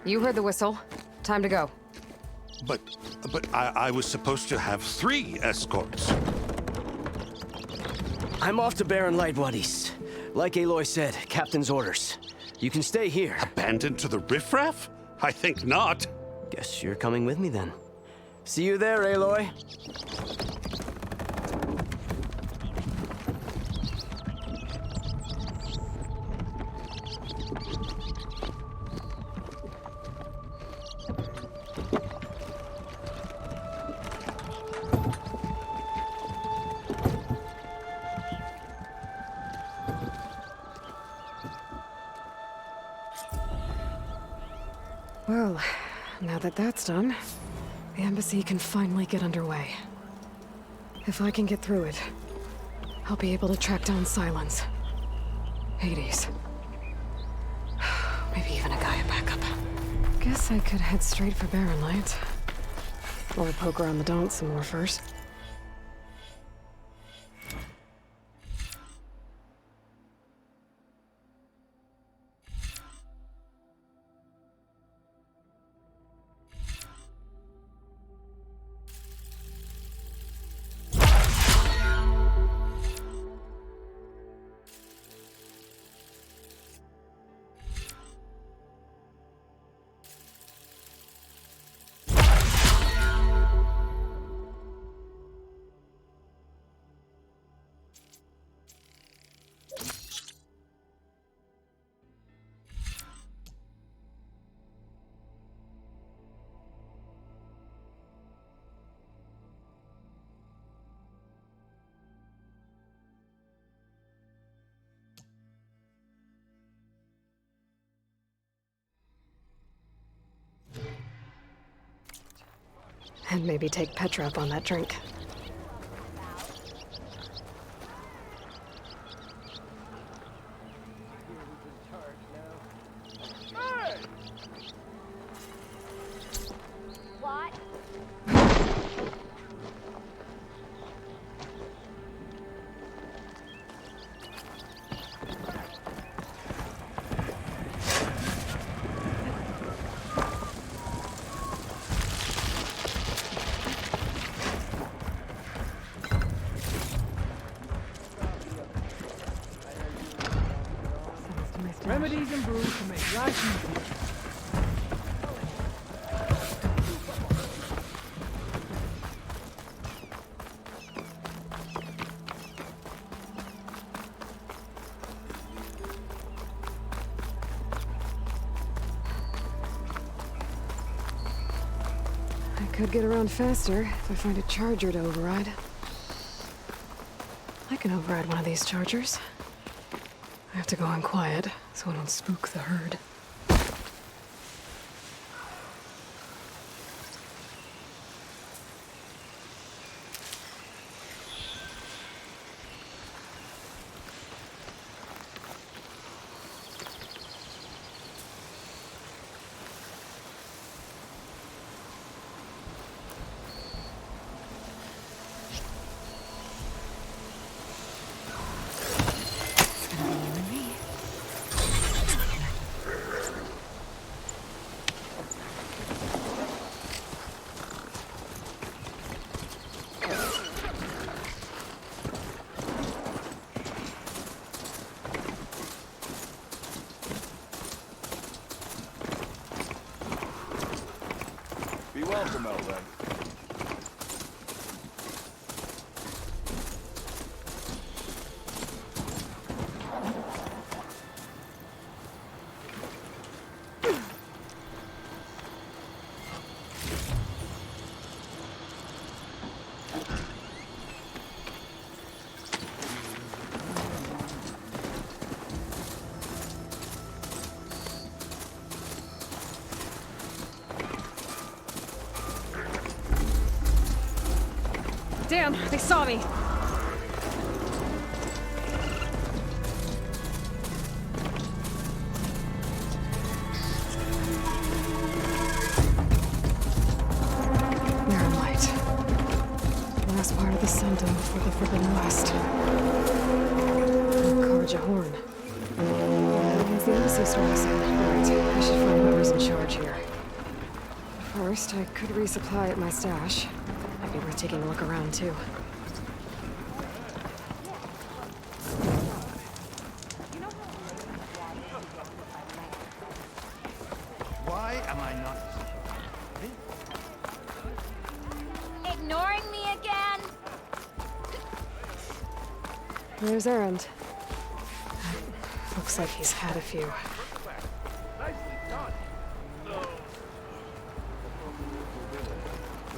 You heard the whistle. Time to go. But I was supposed to have 3 escorts. I'm off to Baron Lightwaddy's. Like Aloy said, Captain's orders. You can stay here. Abandoned to the riffraff? I think not. Guess you're coming with me then. See you there, Aloy. Well, now that that's done, the embassy can finally get underway. If I can get through it, I'll be able to track down Sylens, Hades, maybe even a Gaia backup. Guess I could head straight for Barren Light, or poke around the Daunt some more first. And maybe take Petra up on that drink. What? Remedies and brews to make life easier. I could get around faster if I find a charger to override. I can override one of these chargers. I have to go in quiet, so I don't spook the herd. Be welcome, Elven. Damn, they saw me! Barren Light. Last part of the Sundom for the Forbidden West. Karja Horn. That means the embassy store is in. Alright, I should find whoever's in charge here. First, I could resupply at my stash. Might be worth taking a look around, too. Why am I not... Ignoring me again? There's Erend. Looks like he's had a few.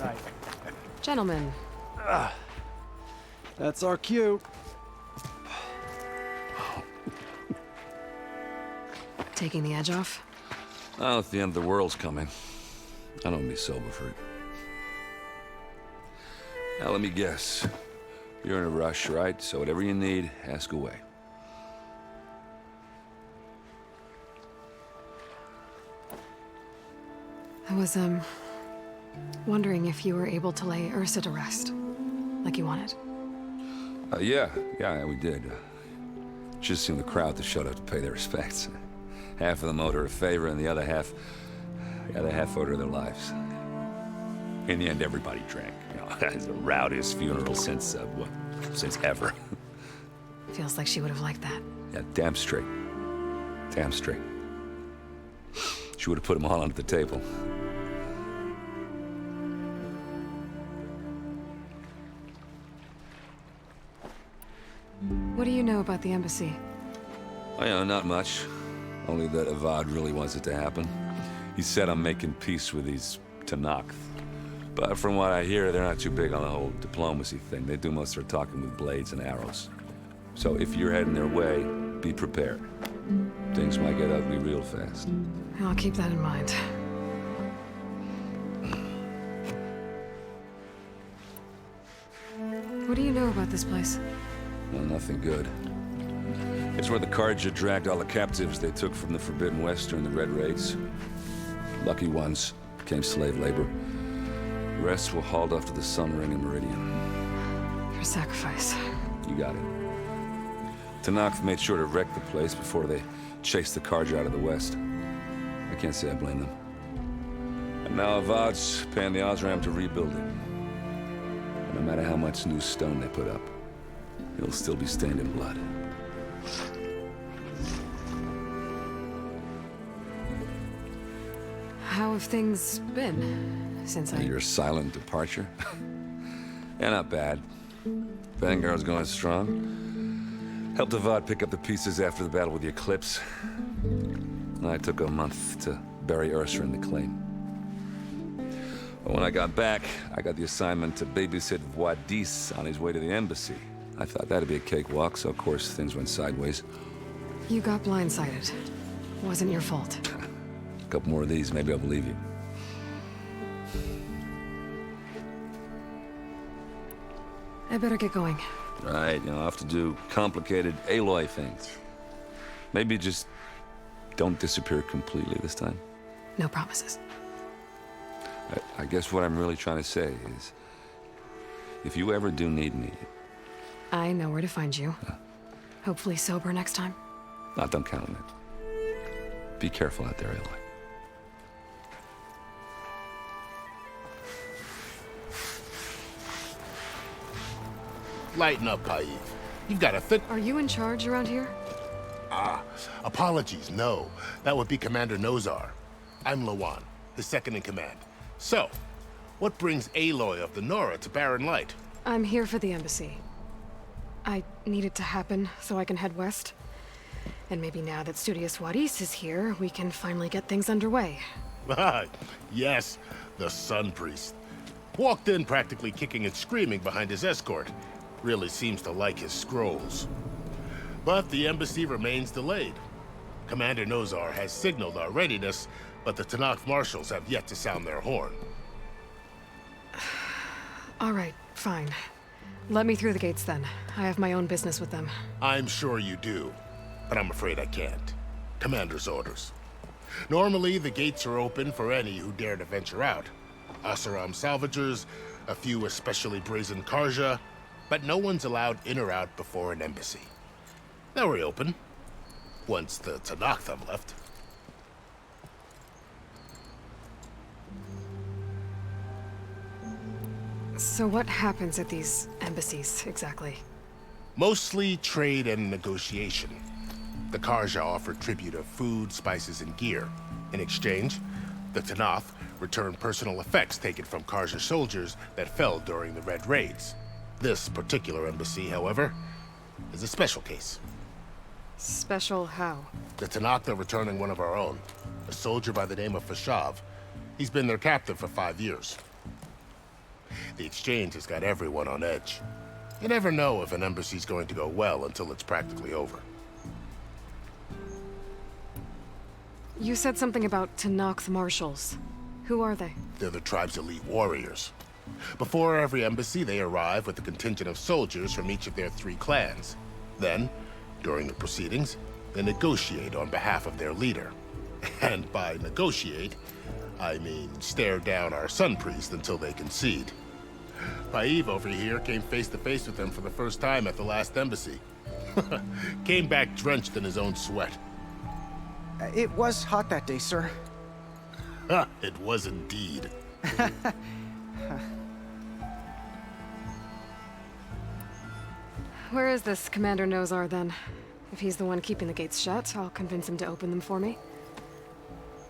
Right. Gentlemen, That's our cue. taking the edge off? Oh, if the end of the world's coming, I don't be sober for it. Now, let me guess. You're in a rush, right? So whatever you need, ask away. I was, wondering if you were able to lay Ursa to rest, like you wanted. Yeah, we did. Just seemed the crowd that showed up to pay their respects. Half of them owed her a favor, and the other half owed her their lives. In the end, everybody drank. You know, it's the rowdiest funeral since ever. Feels like she would have liked that. Yeah, damn straight. Damn straight. She would have put them all under the table. What do you know about the embassy? Oh, yeah, not much. Only that Avad really wants it to happen. He said I'm making peace with these Tenakth. But from what I hear, they're not too big on the whole diplomacy thing. They do most of their talking with blades and arrows. So if you're heading their way, be prepared. Things might get ugly real fast. I'll keep that in mind. What do you know about this place? Well, nothing good. It's where the Carja dragged all the captives they took from the Forbidden West during the Red Raids. Lucky ones became slave labor. The rest were hauled off to the Sun Ring and Meridian. For sacrifice. You got it. Tenakth made sure to wreck the place before they chased the Carja out of the West. I can't say I blame them. And now Avad's paying the Osram to rebuild it. And no matter how much new stone they put up, it'll still be stained in blood. How have things been since I... Your silent departure? Yeah, not bad. Vanguard's going strong. Helped Avad pick up the pieces after the battle with the Eclipse. I took a month to bury Ursa in the claim. But when I got back, I got the assignment to babysit Wadis on his way to the embassy. I thought that'd be a cakewalk, so of course things went sideways. You got blindsided. Wasn't your fault. A couple more of these, maybe I'll believe you. I better get going. Right, I'll have to do complicated Aloy things. Maybe just don't disappear completely this time. No promises. I guess what I'm really trying to say is, if you ever do need me... I know where to find you. Hopefully sober next time. Don't count on it. Be careful out there, Aloy. Lighten up, Kaiv. You've got a thick... Are you in charge around here? Apologies, no. That would be Commander Nozar. I'm Lawan, his second-in-command. So, what brings Aloy of the Nora to Barren Light? I'm here for the embassy. I need it to happen so I can head west. And maybe now that Studious Wadis is here, we can finally get things underway. Yes, the Sun Priest. Walked in practically kicking and screaming behind his escort. Really seems to like his scrolls. But the embassy remains delayed. Commander Nozar has signaled our readiness, but the Tenakth marshals have yet to sound their horn. All right, fine. Let me through the gates then. I have my own business with them. I'm sure you do, but I'm afraid I can't. Commander's orders. Normally, the gates are open for any who dare to venture out. Oseram salvagers, a few especially brazen Carja, but no one's allowed in or out before an embassy. They'll reopen, once the Tenakth have left. So what happens at these embassies, exactly? Mostly trade and negotiation. The Karja offer tribute of food, spices, and gear. In exchange, the Tanath return personal effects taken from Karja soldiers that fell during the Red Raids. This particular embassy, however, is a special case. Special how? The Tanakh are returning one of our own, a soldier by the name of Fashav. He's been their captive for 5 years. The exchange has got everyone on edge. You never know if an embassy's going to go well until it's practically over. You said something about Tanakh marshals. Who are they? They're the tribe's elite warriors. Before every embassy, they arrive with a contingent of soldiers from each of their 3 clans. Then, during the proceedings, they negotiate on behalf of their leader. And by negotiate, I mean stare down our sun priest until they concede. Paiv over here came face to face with them for the first time at the last embassy. Came back drenched in his own sweat. It was hot that day, sir. It was indeed. Where is this Commander Nozar, then? If he's the one keeping the gates shut, I'll convince him to open them for me.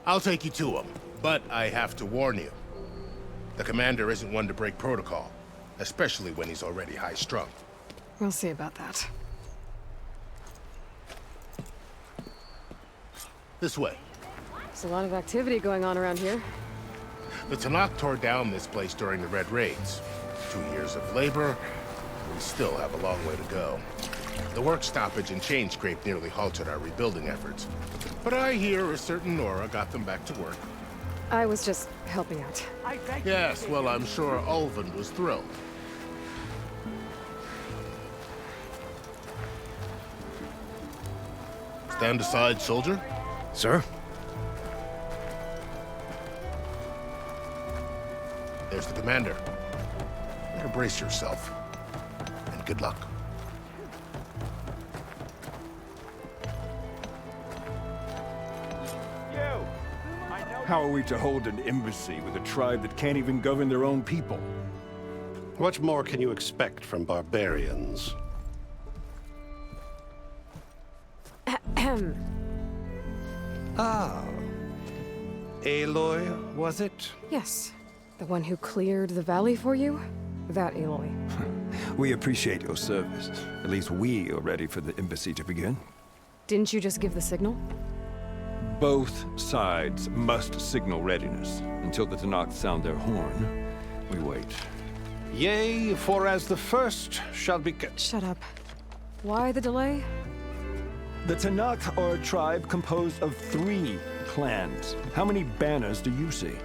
I'll take you to him, but I have to warn you. The commander isn't one to break protocol, especially when he's already high-strung. We'll see about that. This way. There's a lot of activity going on around here. The Tanakh tore down this place during the Red Raids. 2 years of labor, we still have a long way to go. The work stoppage and chain scrape nearly halted our rebuilding efforts. But I hear a certain Nora got them back to work. I was just helping out. Yes, well, I'm sure Ulvin was thrilled. Stand aside, soldier. Sir? There's the commander. Better brace yourself. And good luck. How are we to hold an embassy with a tribe that can't even govern their own people? What more can you expect from barbarians? Ahem. Ah. Aloy, was it? Yes. The one who cleared the valley for you? That Aloy. We appreciate your service. At least we are ready for the embassy to begin. Didn't you just give the signal? Both sides must signal readiness. Until the Tanakh sound their horn, we wait. Yea, for as the first shall be... Shut up. Why the delay? The Tanakh are a tribe composed of 3 clans. How many banners do you see?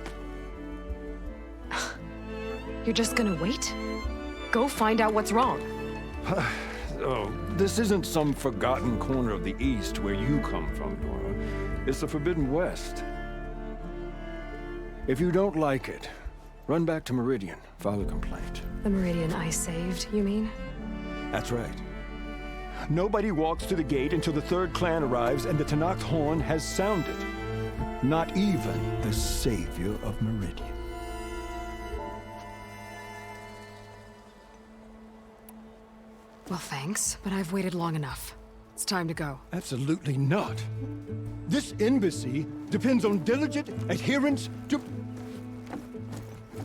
You're just gonna wait? Go find out what's wrong. Oh, this isn't some forgotten corner of the East where you come from, Nora. It's the Forbidden West. If you don't like it, run back to Meridian, file a complaint. The Meridian I saved, you mean? That's right. Nobody walks to the gate until the 3rd clan arrives and the Tanakh horn has sounded. Not even the savior of Meridian. Well, thanks, but I've waited long enough. It's time to go. Absolutely not. This embassy depends on diligent adherence to...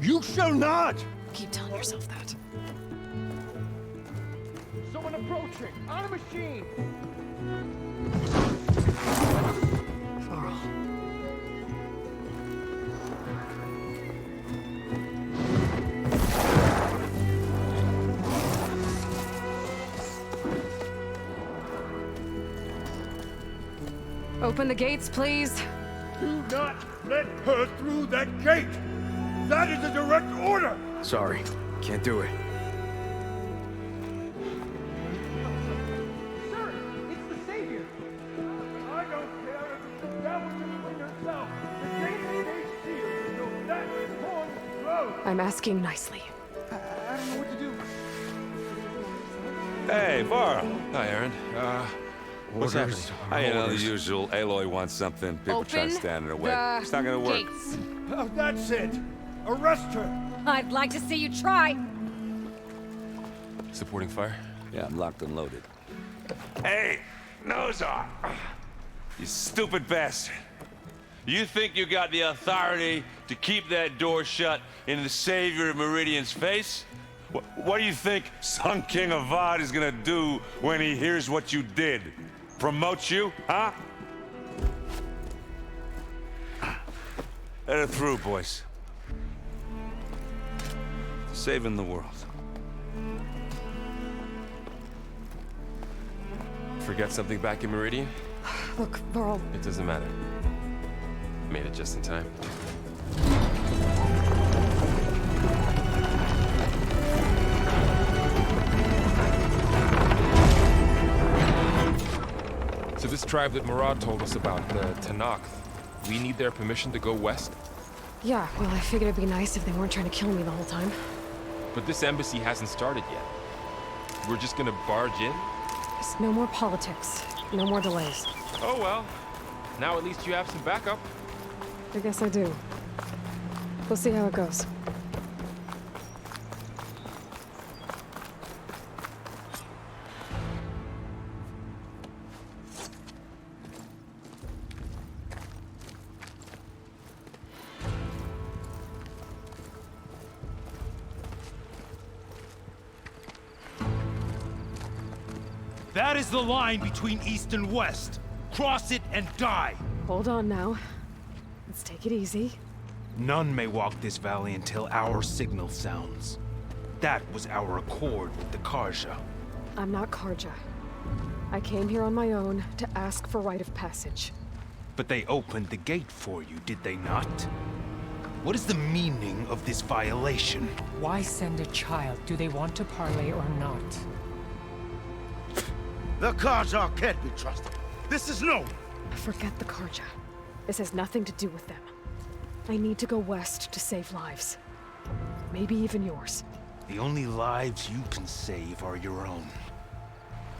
You shall not! Keep telling yourself that. Someone approaching! On a machine! Varl. Open the gates, please. Do not let her through that gate! That is a direct order! Sorry, can't do it. Sir, it's the Savior! I don't care if it's the devil between herself. The gate is sealed, so that horn blows. I'm asking nicely. I don't know what to do. Hey, Varl. Hi, Aaron. What's happening? You know, the usual. Aloy wants something. People try to stand in her way. It's not gonna work. Oh, that's it! Arrest her! I'd like to see you try. Supporting fire? Yeah, I'm locked and loaded. Hey, Nozar! You stupid bastard. You think you got the authority to keep that door shut in the Savior of Meridian's face? What do you think Sun King Avad is gonna do when he hears what you did? Promote you, huh? Let it through, boys. Saving the world. Forget something back in Meridian? Look, Varl, It doesn't matter. Made it just in time. So this tribe that Murad told us about, the Tenakth, we need their permission to go west? yeah, well, I figured it'd be nice if they weren't trying to kill me the whole time. But this embassy hasn't started yet. We're just gonna barge in? Just no more politics. No more delays. Oh well. Now at least you have some backup. I guess I do. We'll see how it goes. That is the line between East and West. Cross it and die. Hold on now. Let's take it easy. None may walk this valley until our signal sounds. That was our accord with the Karja. I'm not Karja. I came here on my own to ask for rite of passage. But they opened the gate for you, did they not? What is the meaning of this violation? Why send a child? Do they want to parley or not? The Karja can't be trusted. This is known. Forget the Karja. This has nothing to do with them. I need to go west to save lives. Maybe even yours. The only lives you can save are your own.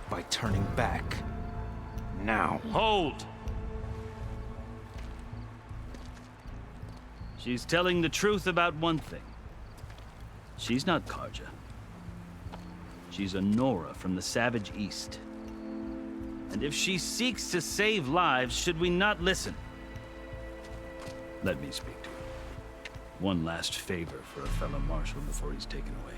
By turning back. Now. Hold! She's telling the truth about one thing. She's not Karja. She's a Nora from the Savage East. And if she seeks to save lives, should we not listen? Let me speak to her. One last favor for a fellow marshal before he's taken away.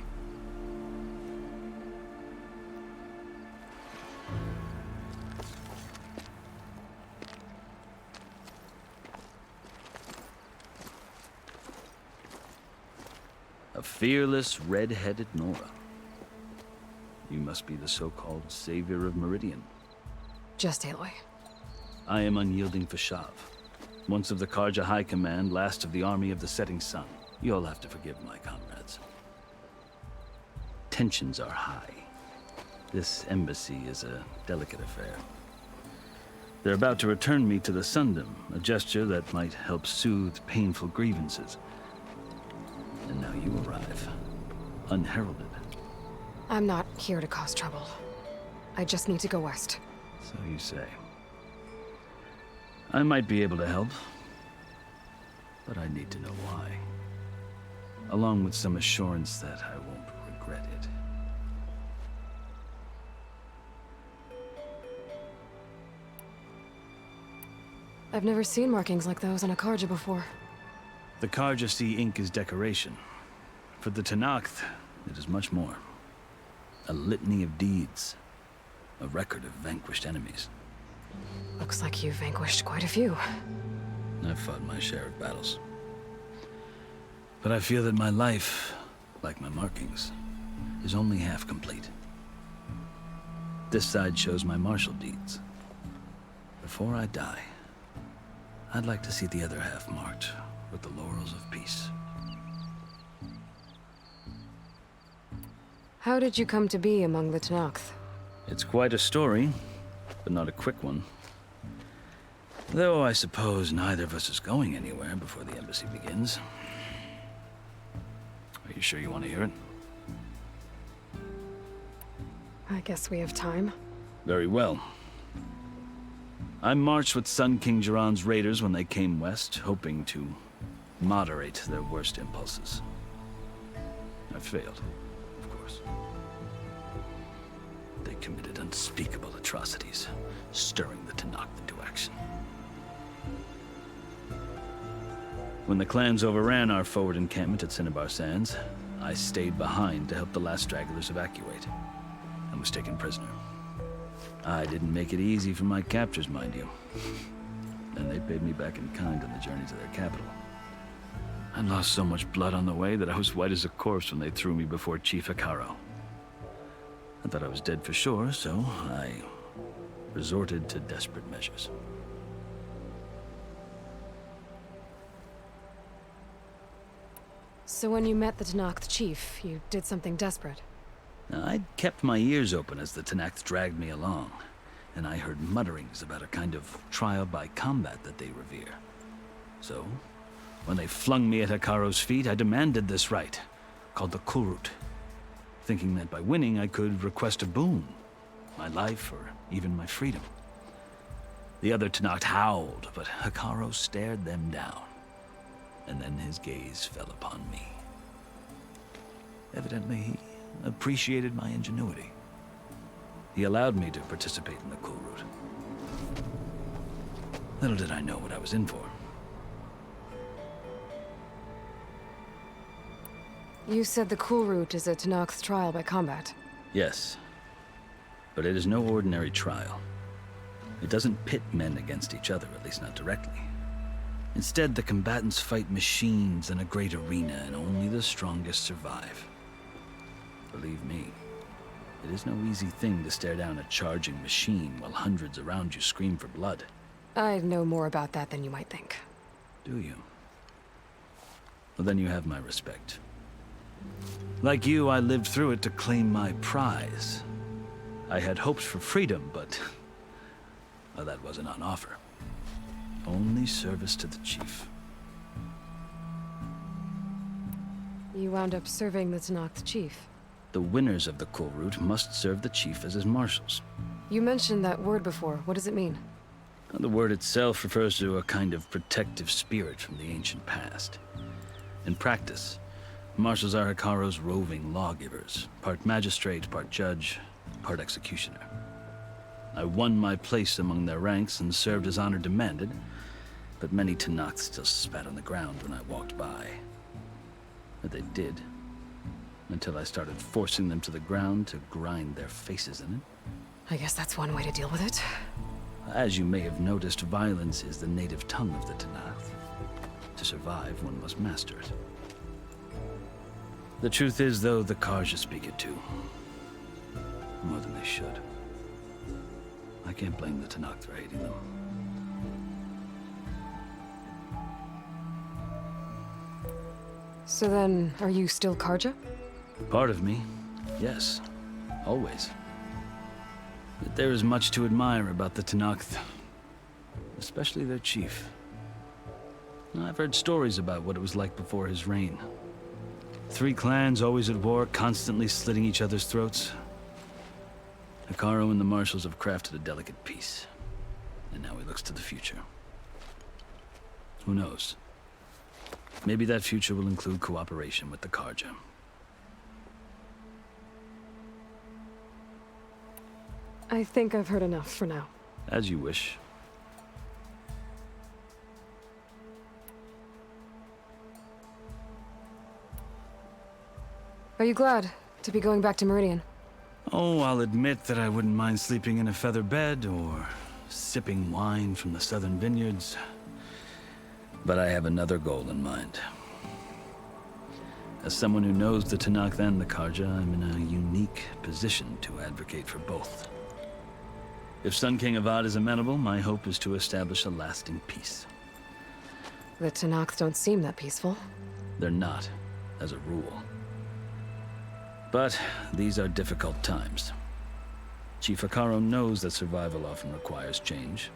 A fearless, red-headed Nora. You must be the so-called Savior of Meridian. Just Aloy. I am Unyielding Fashav. Once of the Karja High Command, last of the Army of the Setting Sun. You'll have to forgive my comrades. Tensions are high. This embassy is a delicate affair. They're about to return me to the Sundom, a gesture that might help soothe painful grievances. And now you arrive, unheralded. I'm not here to cause trouble. I just need to go west. So you say. I might be able to help, but I need to know why. Along with some assurance that I won't regret it. I've never seen markings like those on a Karja before. The Karja see ink as decoration. For the Tenakth, it is much more. A litany of deeds. A record of vanquished enemies. Looks like you've vanquished quite a few. I've fought my share of battles. But I feel that my life, like my markings, is only half complete. This side shows my martial deeds. Before I die, I'd like to see the other half marked with the laurels of peace. How did you come to be among the Tenakth? It's quite a story, but not a quick one. Though I suppose neither of us is going anywhere before the embassy begins. Are you sure you want to hear it? I guess we have time. Very well. I marched with Sun King Jiran's raiders when they came west, hoping to moderate their worst impulses. I failed, of course. They committed unspeakable atrocities, stirring the Tenakth into action. When the clans overran our forward encampment at Cinnabar Sands, I stayed behind to help the last stragglers evacuate, and was taken prisoner. I didn't make it easy for my captors, mind you. And they paid me back in kind on the journey to their capital. I lost so much blood on the way that I was white as a corpse when they threw me before Chief Hekarro. I thought I was dead for sure, so I resorted to desperate measures. So when you met the Tenakth chief, you did something desperate? I'd kept my ears open as the Tenakth dragged me along, and I heard mutterings about a kind of trial by combat that they revere. So, when they flung me at Hekarro's feet, I demanded this rite, called the Kulrut, thinking that by winning I could request a boon, my life or even my freedom. The other Tenakth howled, but Hekarro stared them down, and then his gaze fell upon me. Evidently, he appreciated my ingenuity. He allowed me to participate in the Kulrut. Little did I know what I was in for. You said the Kulrut is a Tenakth trial by combat. Yes, but it is no ordinary trial. It doesn't pit men against each other, at least not directly. Instead, the combatants fight machines in a great arena, and only the strongest survive. Believe me, it is no easy thing to stare down a charging machine while hundreds around you scream for blood. I know more about that than you might think. Do you? Well, then you have my respect. Like you, I lived through it to claim my prize. I had hopes for freedom, but well, that wasn't on offer. Only service to the chief. You wound up serving the Tenakth chief. The winners of the Kulrut must serve the chief as his marshals. You mentioned that word before. What does it mean? The word itself refers to a kind of protective spirit from the ancient past. In practice, marshals are Hekarro's roving lawgivers, part magistrate, part judge, part executioner. I won my place among their ranks and served as honor demanded, but many Tenakth still spat on the ground when I walked by. But they did, until I started forcing them to the ground to grind their faces in it. I guess that's one way to deal with it. As you may have noticed, violence is the native tongue of the Tenakth. To survive, one must master it. The truth is, though, the Carja speak it too. More than they should. I can't blame the Tenakth for hating them. So then, are you still Carja? Part of me, yes. Always. But there is much to admire about the Tenakth. Especially their chief. I've heard stories about what it was like before his reign. 3 clans always at war, constantly slitting each other's throats. Hekarro and the marshals have crafted a delicate peace. And now he looks to the future. Who knows? Maybe that future will include cooperation with the Carja. I think I've heard enough for now. As you wish. Are you glad to be going back to Meridian? Oh, I'll admit that I wouldn't mind sleeping in a feather bed or sipping wine from the southern vineyards. But I have another goal in mind. As someone who knows the Tenakth and the Carja, I'm in a unique position to advocate for both. If Sun King Avad is amenable, my hope is to establish a lasting peace. The Tenakth don't seem that peaceful. They're not, as a rule. But these are difficult times. Chief Hekarro knows that survival often requires change,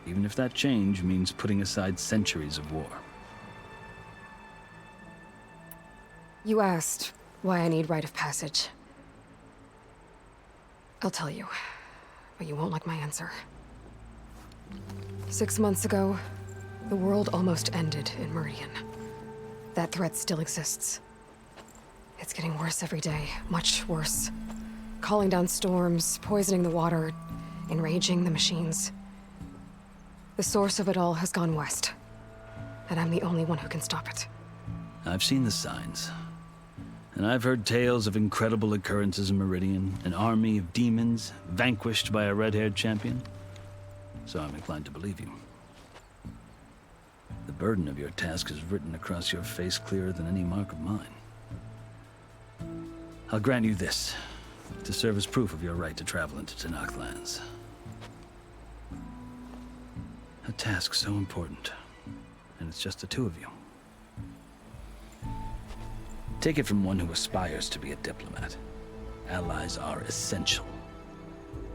even if that change means putting aside centuries of war. You asked why I need rite of passage. I'll tell you, but you won't like my answer. 6 months ago, the world almost ended in Meridian. That threat still exists. It's getting worse every day, much worse. Calling down storms, poisoning the water, enraging the machines. The source of it all has gone west, and I'm the only one who can stop it. I've seen the signs. And I've heard tales of incredible occurrences in Meridian, an army of demons vanquished by a red-haired champion. So I'm inclined to believe you. The burden of your task is written across your face clearer than any mark of mine. I'll grant you this, to serve as proof of your right to travel into Tenakth lands. A task so important, and it's just the two of you. Take it from one who aspires to be a diplomat. Allies are essential.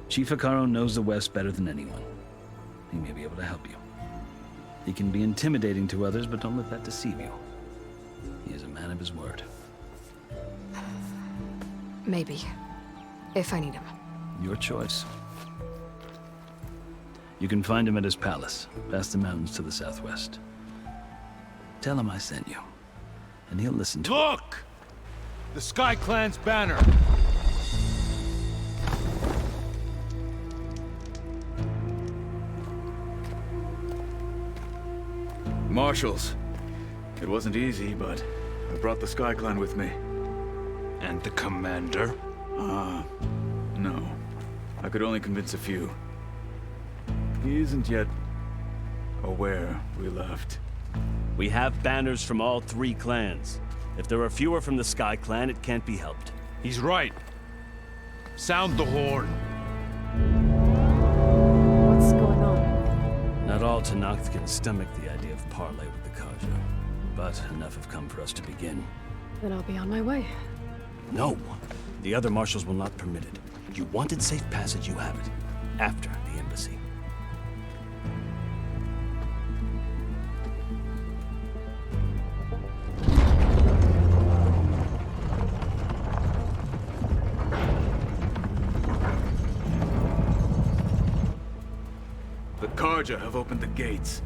Chief Hekarro knows the West better than anyone. He may be able to help you. He can be intimidating to others, but don't let that deceive you. He is a man of his word. Maybe. If I need him. Your choice. You can find him at his palace, past the mountains to the southwest. Tell him I sent you, and he'll listen to Look! The Sky Clan's banner! Marshals. It wasn't easy, but I brought the Sky Clan with me. And the commander? No. I could only convince a few. He isn't yet aware we left. We have banners from all 3 clans. If there are fewer from the Sky Clan, it can't be helped. He's right. Sound the horn. What's going on? Not all Tenakth can stomach the idea of parley with the Carja, but enough have come for us to begin. Then I'll be on my way. No. The other marshals will not permit it. You wanted safe passage, you have it. After the embassy. The Carja have opened the gates.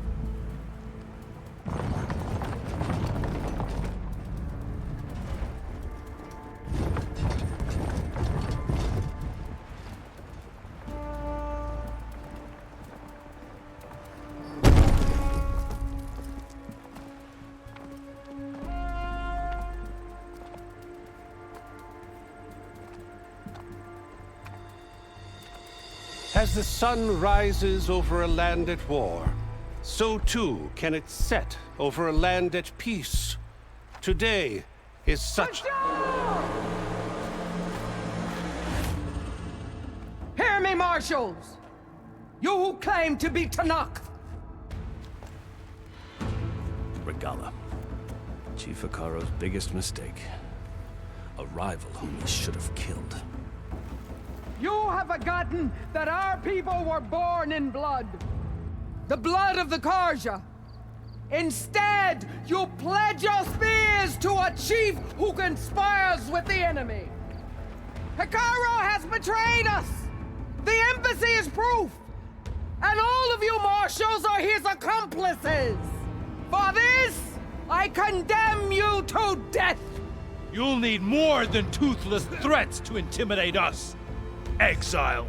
As the sun rises over a land at war, so too can it set over a land at peace. Today is such... Hear me, marshals! You who claim to be Tenakth! Regalla. Chief Hekarro's biggest mistake. A rival whom he should have killed. You have forgotten that our people were born in blood. The blood of the Carja. Instead, you pledge your spears to a chief who conspires with the enemy. Hekarro has betrayed us. The embassy is proof. And all of you marshals are his accomplices. For this, I condemn you to death. You'll need more than toothless threats to intimidate us. Exile.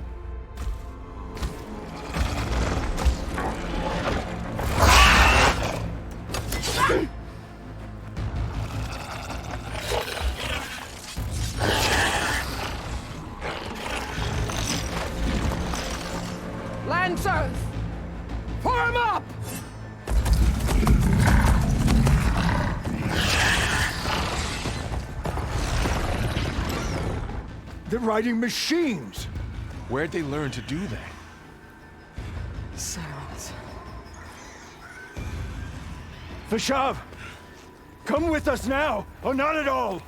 Lancers, form up! They're riding machines! Where'd they learn to do that? Silence. Vashav! Come with us now, or not at all!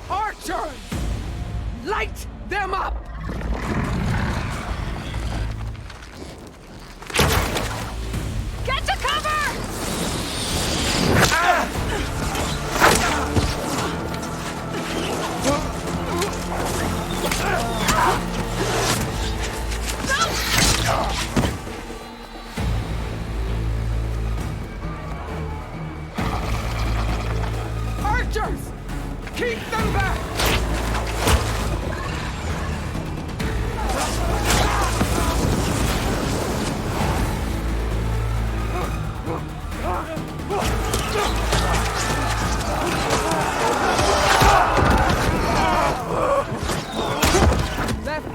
Archers! Light them up! Get to cover!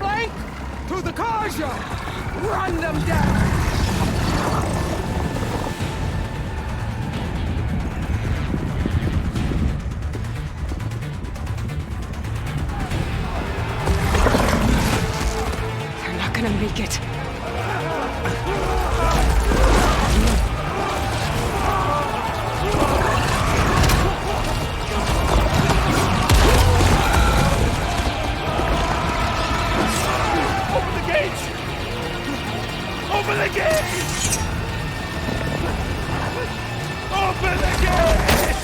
flank to the Karja! Run them down! They're not gonna make it. Open the gates! Open the gates! Open the gates!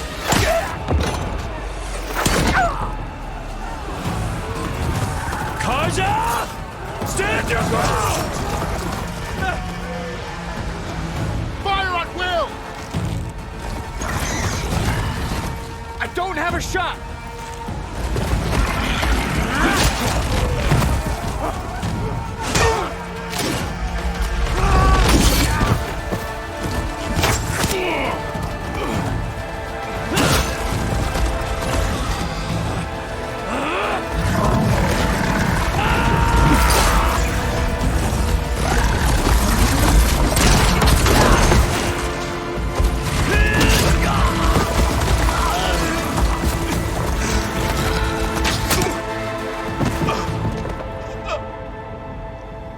Karja! Stand your ground! Fire at will! I don't have a shot!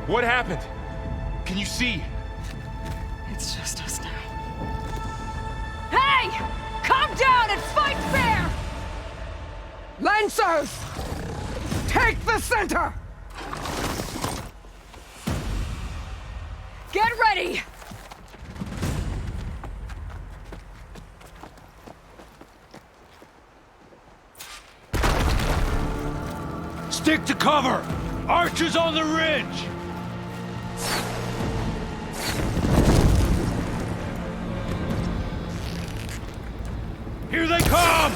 What happened? Can you see? It's just us now. Hey! Calm down and fight fair! Lancers! Take the center! Get ready! Stick to cover! Archers on the ridge! Here they come!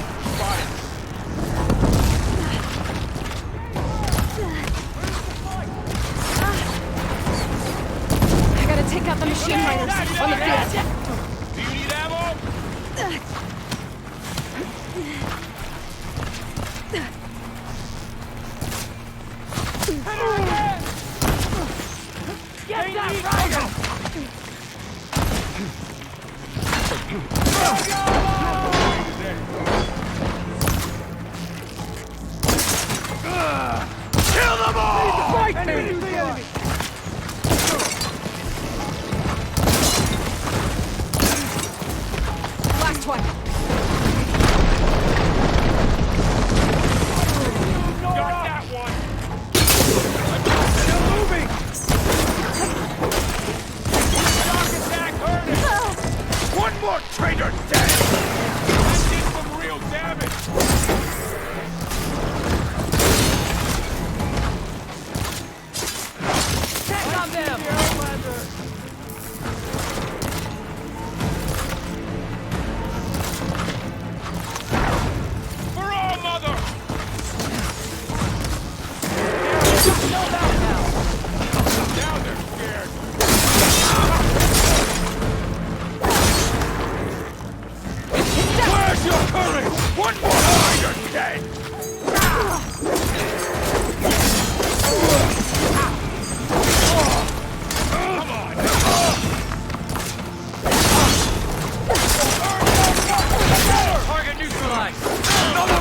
I gotta take out the machine miners on the field. Do you need ammo? Get that rider! Kill them all! Fight me! Last one. Got that one! Still moving! Shock attack hurt! One more traitor dead! That did some real damage! Check on them! For all, mother! Down there, scared! Where's your courage? One more time, you're dead! Come on! Target neutralized! Another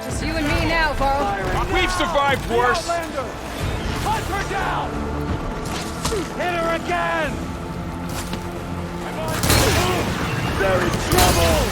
Just you and me now, Varl. We've survived worse. Hunt her down! Hit her again! They're in trouble!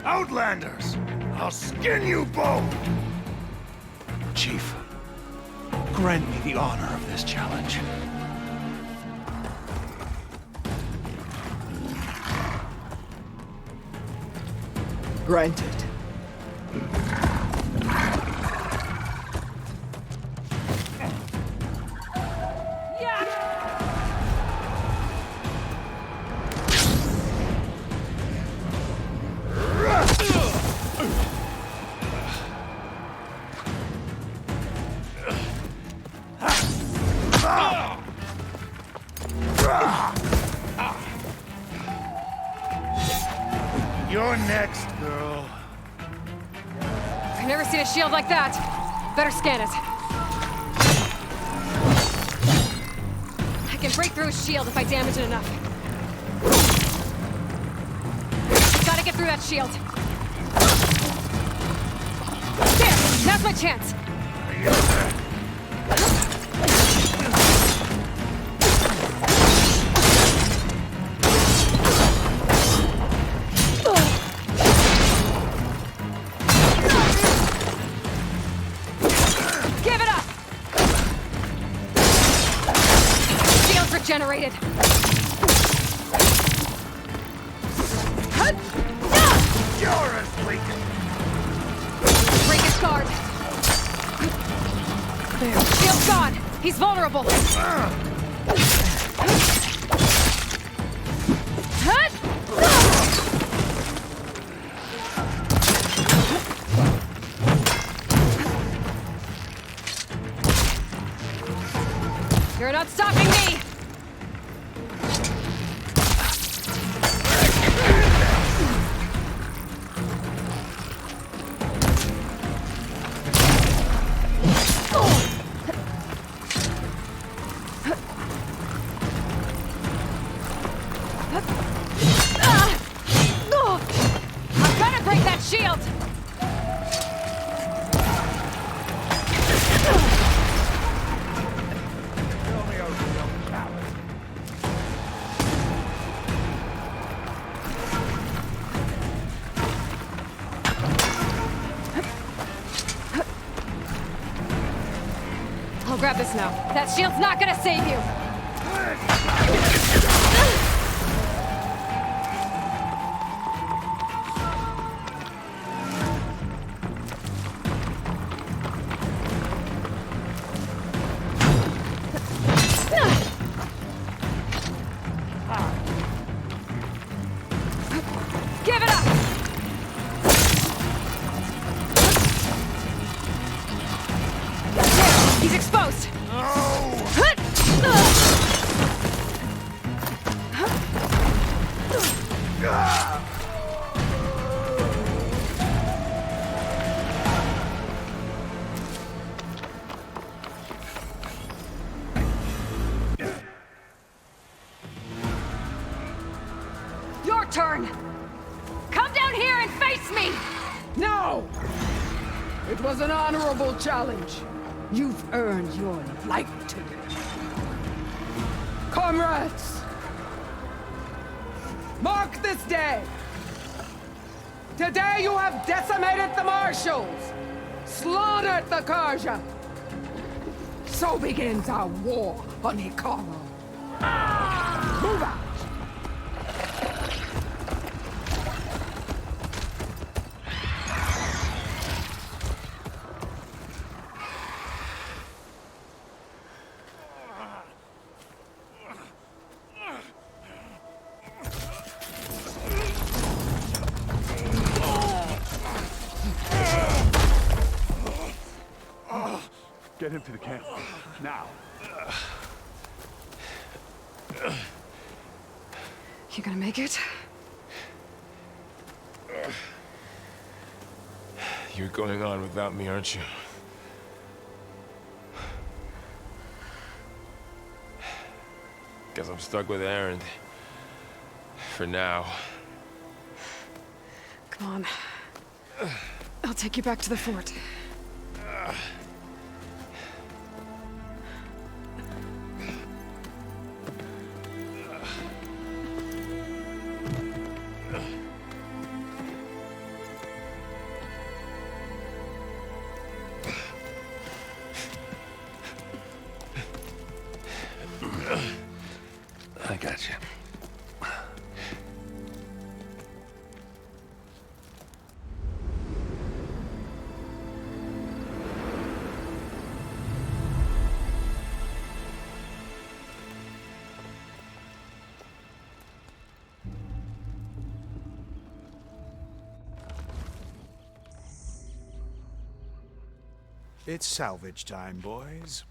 Outlanders! I'll skin you both! Chief, grant me the honor of this challenge. Granted. You're next, girl. I've never seen a shield like that. Better scan it. I can break through his shield if I damage it enough. Gotta get through that shield. There! Now's my chance! Give it up! Shield's regenerated. You're as weak as... Break his guard. There. Shield's gone. He's vulnerable. You're not stopping me! I'm gonna break that shield! I'll grab this now. That shield's not gonna save you! Give it up! There, he's exposed! Your turn! Come down here and face me! No! It was an honorable challenge. You've earned your life today. Comrades! Mark this day! Today you have decimated the Marshals! Slaughtered the Karja! So begins our war on Hikaru. Move out! Get him to the camp. Now. You gonna make it? You're going on without me, aren't you? Guess I'm stuck with Erend. For now. Come on. I'll take you back to the fort. It's salvage time, boys.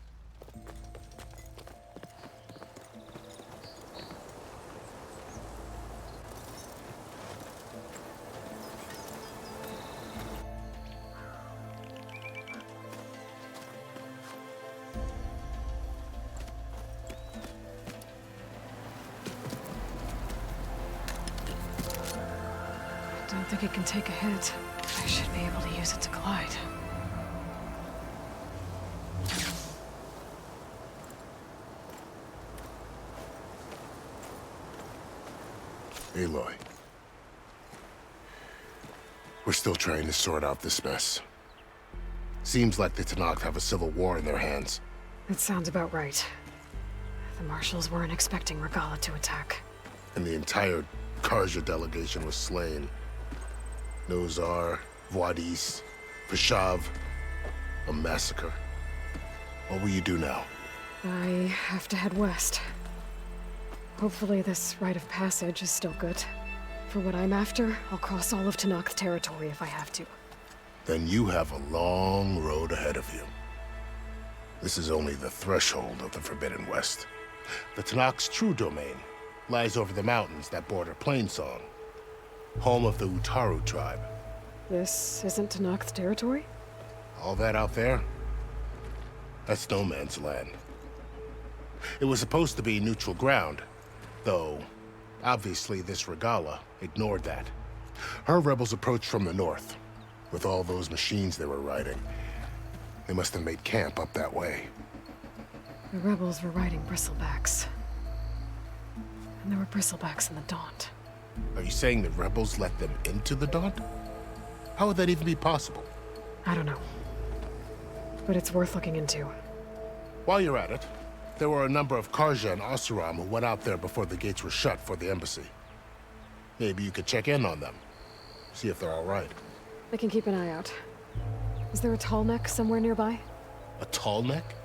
Don't think it can take a hit. I should be able to use it to glide. Aloy. We're still trying to sort out this mess. Seems like the Tenakth have a civil war in their hands. That sounds about right. The Marshals weren't expecting Regalla to attack. And the entire Karja delegation was slain. Nozar, Wadis, Peshav. A massacre. What will you do now? I have to head west. Hopefully this rite of passage is still good. For what I'm after, I'll cross all of Tenakth territory if I have to. Then you have a long road ahead of you. This is only the threshold of the Forbidden West. The Tenakth's true domain lies over the mountains that border Plainsong, home of the Utaru tribe. This isn't Tenakth territory? All that out there? That's no man's land. It was supposed to be neutral ground, though obviously this Regalla ignored that. Her rebels approached from the north, with all those machines they were riding. They must have made camp up that way. The rebels were riding bristlebacks. And there were bristlebacks in the Daunt. Are you saying the rebels let them into the Daunt? How would that even be possible? I don't know. But it's worth looking into. While you're at it, there were a number of Karja and Oseram who went out there before the gates were shut for the embassy. Maybe you could check in on them. See if they're all right. I can keep an eye out. Is there a tall neck somewhere nearby? A tall neck?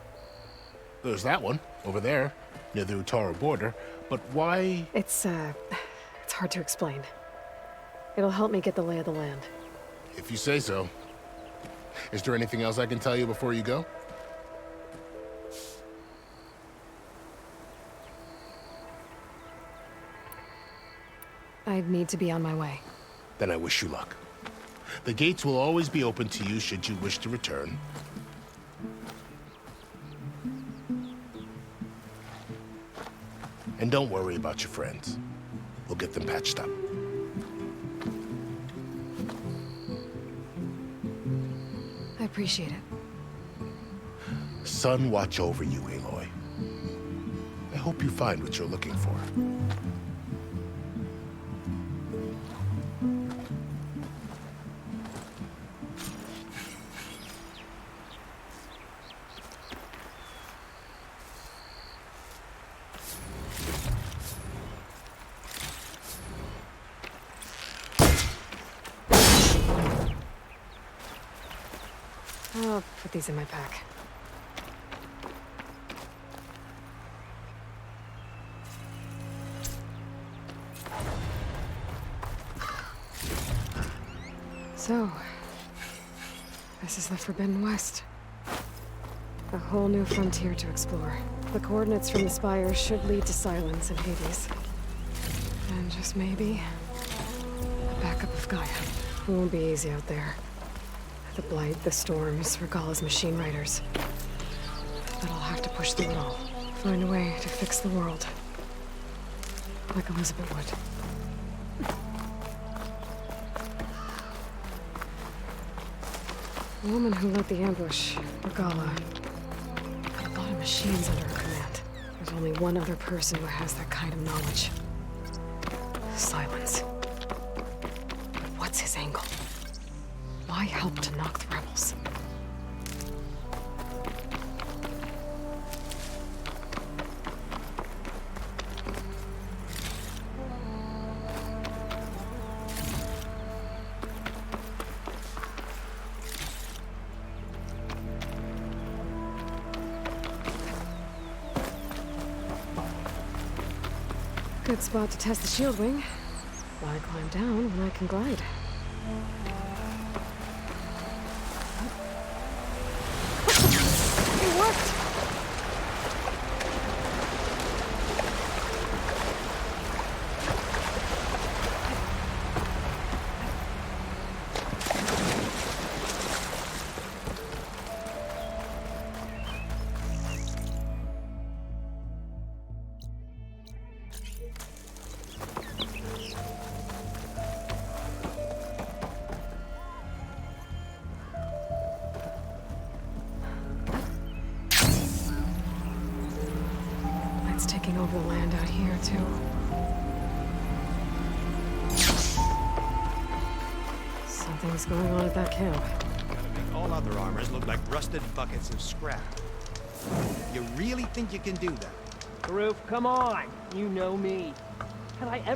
There's that one, over there, near the Utaru border. But why? It's hard to explain. It'll help me get the lay of the land. If you say so. Is there anything else I can tell you before you go? I need to be on my way. Then I wish you luck. The gates will always be open to you should you wish to return. And don't worry about your friends. We'll get them patched up. I appreciate it. Sun watch over you, Aloy. I hope you find what you're looking for. I'll put these in my pack. So, this is the Forbidden West. A whole new frontier to explore. The coordinates from the spires should lead to Silence and Hades. And just maybe, a backup of Gaia. It won't be easy out there. The Blight, the Storms, Regalla's machine riders. But I'll have to push through it all. Find a way to fix the world. Like Elizabeth would. The woman who led the ambush, Regalla, had a lot of machines under her command. There's only one other person who has that kind of knowledge. Silence. But what's his angle? Why help Tenakth rebels? Good spot to test the shield wing. Why climb down when I can glide? It worked! It's taking over the land out here, too. Something's going on at that camp. Gotta make all other armors look like rusted buckets of scrap. You really think you can do that? Karuf, come on. You know me. Have I ever